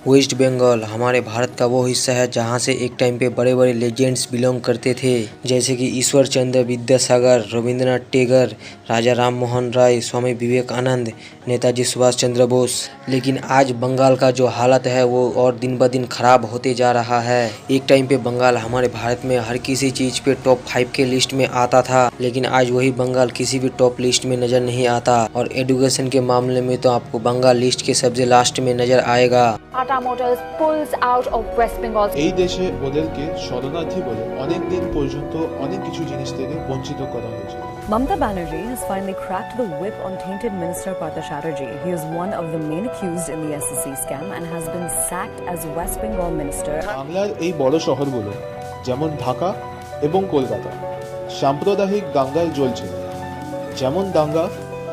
Waste Bengal हमारे भारत का वो हिस्सा है जहाँ से एक टाइम पे बड़े बड़े लेजेंड्स बिलोंग करते थे, जैसे कि ईश्वर चंद्र विद्यासागर, रविंद्रनाथ टैगोर, राजा राम मोहन राय, स्वामी विवेकानंद, नेताजी सुभाष चंद्र बोस। लेकिन आज बंगाल का जो हालत है वो और दिन ब दिन खराब होते जा रहा है। एक टाइम पे बंगाल हमारे भारत में हर किसी चीज़ पे टॉप 5 के लिस्ट में आता था, लेकिन आज वही बंगाल किसी भी टॉप लिस्ट में नज़र नहीं आता। और एजुकेशन के मामले में तो आपको बंगाल लिस्ट के सबसे लास्ट में नज़र आएगा। Tata Motors pulls out of West Bengal. এই দেশে ওদেরকে শরণার্থী বলে অনেক দিন পর্যন্ত অনেক কিছু জিনিস থেকে বঞ্চিত করা হয়েছে। Mamata Banerjee has finally cracked the whip on tainted Minister Partha Chatterjee. He is one of the main accused in the SSC scam and has been sacked as West Bengal minister. বাংলার এই বড় শহরগুলো যেমন ঢাকা এবং কলকাতা সাম্প্রদায়িক দাঙ্গায় জ্বলছিল, যেমন দাঙ্গা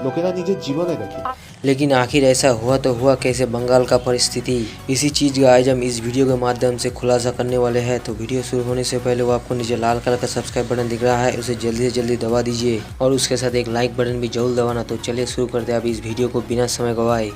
লোকেরা নিজের জীবনে দেখে। लेकिन आखिर ऐसा हुआ तो हुआ कैसे बंगाल का परिस्थिति, इसी चीज़ का आज हम इस वीडियो के माध्यम से खुलासा करने वाले हैं। तो वीडियो शुरू होने से पहले वो आपको नीचे लाल कलर का सब्सक्राइब बटन दिख रहा है, उसे जल्दी से जल्दी दबा दीजिए और उसके साथ एक लाइक बटन भी जरूर दबाना। तो चलिए शुरू करते हैं अब इस वीडियो को बिना समय गवाए।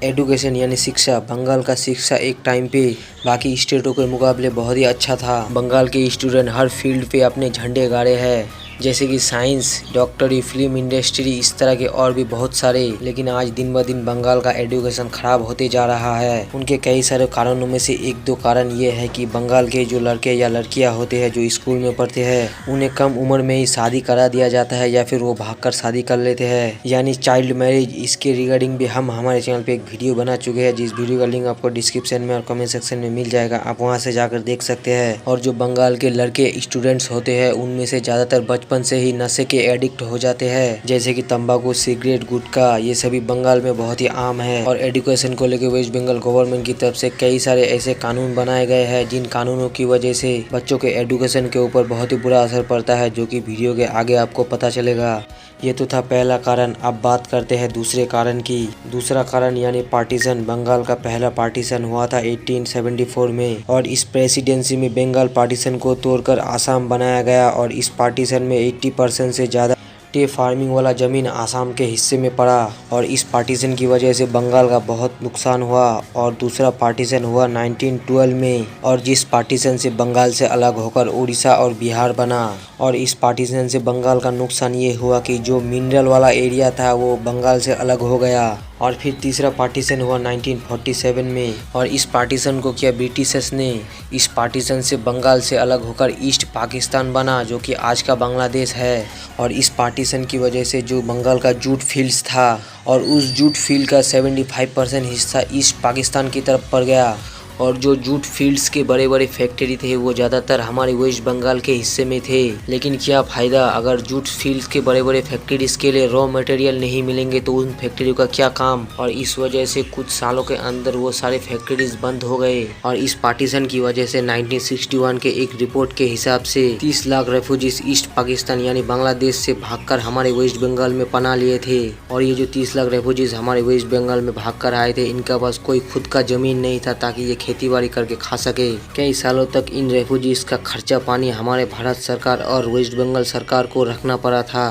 एडुकेशन यानी शिक्षा। बंगाल का शिक्षा एक टाइम पे बाकी स्टेटों के मुकाबले बहुत ही अच्छा था। बंगाल के स्टूडेंट हर फील्ड पे अपने झंडे गाड़े हैं, जैसे कि साइंस, डॉक्टरी, फिल्म इंडस्ट्री, इस तरह के और भी बहुत सारे। लेकिन आज दिन ब दिन बंगाल का एजुकेशन खराब होते जा रहा है। उनके कई सारे कारणों में से एक दो कारण ये है कि बंगाल के जो लड़के या लड़कियां होते हैं जो स्कूल में पढ़ते हैं उन्हें कम उम्र में ही शादी करा दिया जाता है या फिर वो भागकर शादी कर लेते हैं, यानी चाइल्ड मैरिज। इसके रिगार्डिंग भी हम हमारे चैनल पे एक वीडियो बना चुके हैं, जिस वीडियो का लिंक आपको डिस्क्रिप्शन में और कमेंट सेक्शन में मिल जाएगा, आप वहाँ से जाकर देख सकते हैं। और जो बंगाल के लड़के स्टूडेंट्स होते हैं उनमें से ज़्यादातर बचपन से ही नशे के एडिक्ट हो जाते हैं, जैसे कि तंबाकू, सिगरेट, गुटखा, ये सभी बंगाल में बहुत ही आम है। और एजुकेशन को लेकर वेस्ट बंगाल गवर्नमेंट की तरफ से कई सारे ऐसे कानून बनाए गए हैं जिन कानूनों की वजह से बच्चों के एजुकेशन के ऊपर बहुत ही बुरा असर पड़ता है, जो कि वीडियो के आगे आपको पता चलेगा। ये तो था पहला कारण। अब बात करते हैं दूसरे कारण की। दूसरा कारण यानी पार्टीशन। बंगाल का पहला पार्टीशन हुआ था 1874 में और इस प्रेसिडेंसी में बंगाल पार्टीशन को तोड़कर आसाम बनाया गया और इस पार्टीशन में 80% से ज़्यादा टे फार्मिंग वाला ज़मीन आसाम के हिस्से में पड़ा और इस पार्टीशन की वजह से बंगाल का बहुत नुकसान हुआ। और दूसरा पार्टीशन हुआ 1912 में और जिस पार्टीशन से बंगाल से अलग होकर उड़ीसा और बिहार बना। और इस पार्टीशन से बंगाल का नुकसान ये हुआ कि जो मिनरल वाला एरिया था वो बंगाल से अलग हो गया। और फिर तीसरा पार्टीशन हुआ 1947 में और इस पार्टीशन को किया ब्रिटिशर्स ने। इस पार्टीशन से बंगाल से अलग होकर ईस्ट पाकिस्तान बना, जो कि आज का बांग्लादेश है। और इस पार्टीशन की वजह से जो बंगाल का जूट फील्ड्स था और उस जूट फील्ड का 75% हिस्सा ईस्ट पाकिस्तान की तरफ पड़ गया। और जो जूट फील्ड्स के बड़े बड़े फैक्ट्री थे वो ज़्यादातर हमारे वेस्ट बंगाल के हिस्से में थे। लेकिन क्या फ़ायदा अगर जूट फील्ड्स के बड़े बड़े फैक्ट्रीज के लिए रॉ मटेरियल नहीं मिलेंगे तो उन फैक्ट्रियों का क्या काम। और इस वजह से कुछ सालों के अंदर वो सारे फैक्ट्रीज बंद हो गए। और इस पार्टीशन की वजह से 1961 के एक रिपोर्ट के हिसाब से 30 लाख रेफ्यूजीज ईस्ट पाकिस्तान यानी बांग्लादेश से भागकर हमारे वेस्ट बंगाल में पनाह लिए थे। और ये जो 30 लाख रेफ्यूजीज हमारे वेस्ट बंगाल में भागकर आए थे, इनका पास कोई खुद का ज़मीन नहीं था ताकि ये खेतीबाड़ी करके खा सके। कई सालों तक इन रेफ्यूजीज का खर्चा पानी हमारे भारत सरकार और वेस्ट बंगाल सरकार को रखना पड़ा था।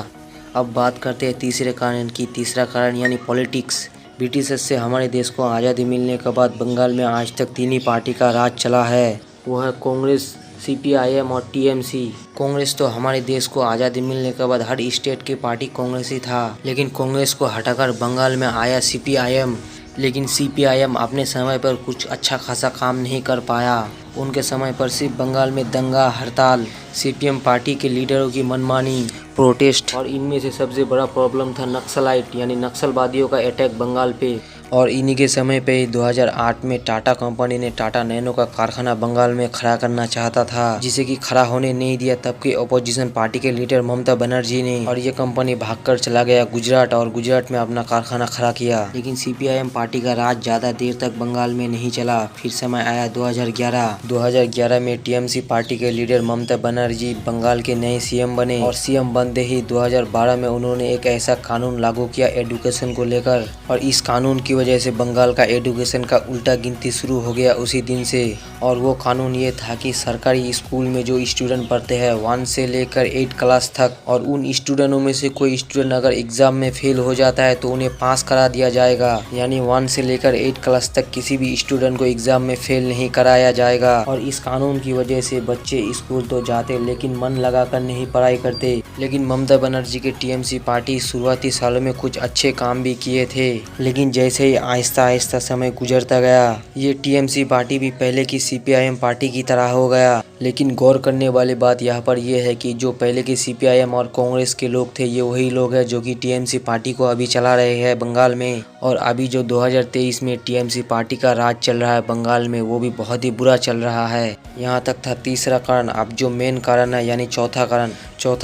अब बात करते हैं तीसरे कारण की। तीसरा कारण यानी पॉलिटिक्स। ब्रिटिशर्स से हमारे देश को आज़ादी मिलने के बाद बंगाल में आज तक 3 ही पार्टी का राज चला है, वो है कांग्रेस, CPIM और TMC। कांग्रेस तो हमारे देश को आज़ादी मिलने के बाद हर स्टेट की पार्टी कांग्रेस ही था, लेकिन कांग्रेस को हटाकर बंगाल में आया CPIM। लेकिन CPIM अपने समय पर कुछ अच्छा खासा काम नहीं कर पाया। उनके समय पर सिर्फ बंगाल में दंगा, हड़ताल, CPM पार्टी के लीडरों की मनमानी, प्रोटेस्ट और इनमें से सबसे बड़ा प्रॉब्लम था नक्सलाइट यानी नक्सलवादियों का अटैक बंगाल पे। और इन्हीं के समय पे 2008 में टाटा कंपनी ने टाटा नैनो का कारखाना बंगाल में खड़ा करना चाहता था, जिसे कि खड़ा होने नहीं दिया तब के अपोजिशन पार्टी के लीडर ममता बनर्जी ने। और ये कंपनी भागकर चला गया गुजरात और गुजरात में अपना कारखाना खड़ा किया। लेकिन CPIM पार्टी का राज ज़्यादा देर तक बंगाल में नहीं चला। फिर समय आया 2011 में TMC पार्टी के लीडर ममता बनर्जी बंगाल के नए CM बने और CM बनते ही 2012 में उन्होंने एक ऐसा कानून लागू किया एजुकेशन को लेकर। और इस कानून की वजह से बंगाल का एजुकेशन का उल्टा गिनती शुरू हो गया उसी दिन से। और वो कानून ये था कि सरकारी स्कूल में जो स्टूडेंट पढ़ते हैं 1 से लेकर 8 क्लास तक, और उन स्टूडेंटों में से कोई स्टूडेंट अगर एग्जाम में फेल हो जाता है तो उन्हें पास करा दिया जाएगा। यानी 1 से लेकर 8 क्लास तक किसी भी स्टूडेंट को एग्जाम में फेल नहीं कराया जाएगा। और इस कानून की वजह से बच्चे स्कूल तो जाते लेकिन मन लगाकर नहीं पढ़ाई करते। लेकिन ममता बनर्जी के टीएमसी पार्टी शुरुआती सालों में कुछ अच्छे काम भी किए थे, लेकिन जैसे ही आहिस्ता आहिस्ता समय गुजरता गया ये टीएमसी पार्टी भी पहले की सीपीआईएम पार्टी की तरह हो गया। लेकिन गौर करने वाली बात यहाँ पर यह है कि जो पहले के सीपीआईएम और कांग्रेस के लोग थे ये वही लोग हैं जो कि टीएमसी पार्टी को अभी चला रहे हैं बंगाल में। और अभी जो 2023 में टीएमसी पार्टी का राज चल रहा है बंगाल में वो भी बहुत ही बुरा चल रहा है। यहाँ तक था तीसरा कारण। अब जो मेन कारण है यानी चौथा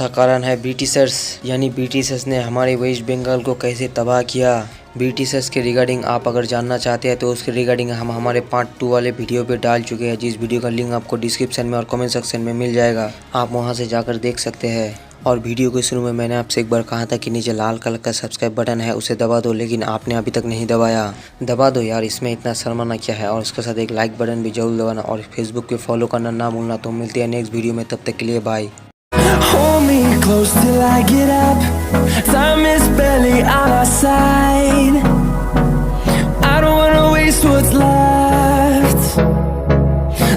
कारण है ब्रिटिशर्स। यानी ब्रिटिशर्स ने हमारे वेस्ट बंगाल को कैसे तबाह किया। ब्रिटिशर्स के रिगार्डिंग आप अगर जानना चाहते हैं तो उसके रिगार्डिंग हम हमारे पार्ट 2 वाले वीडियो पे डाल चुके हैं, जिस वीडियो का लिंक आपको डिस्क्रिप्शन में और कमेंट सेक्शन में मिल जाएगा, आप वहां से जाकर देख सकते हैं। और वीडियो के शुरू में मैंने आपसे एक बार कहा था कि नीचे लाल कलर का सब्सक्राइब बटन है उसे दबा दो, लेकिन आपने अभी तक नहीं दबाया। दबा दो यार, इसमें इतना शर्माना क्या है। और उसके साथ एक लाइक बटन भी जरूर दबाना और फेसबुक पे फॉलो करना ना भूलना। तो मिलते हैं नेक्स्ट वीडियो में, तब तक के लिए bye. Hold me close till I get up. Time is barely on our side. I don't wanna waste what's left.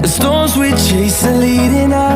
The storms we chase are leading us.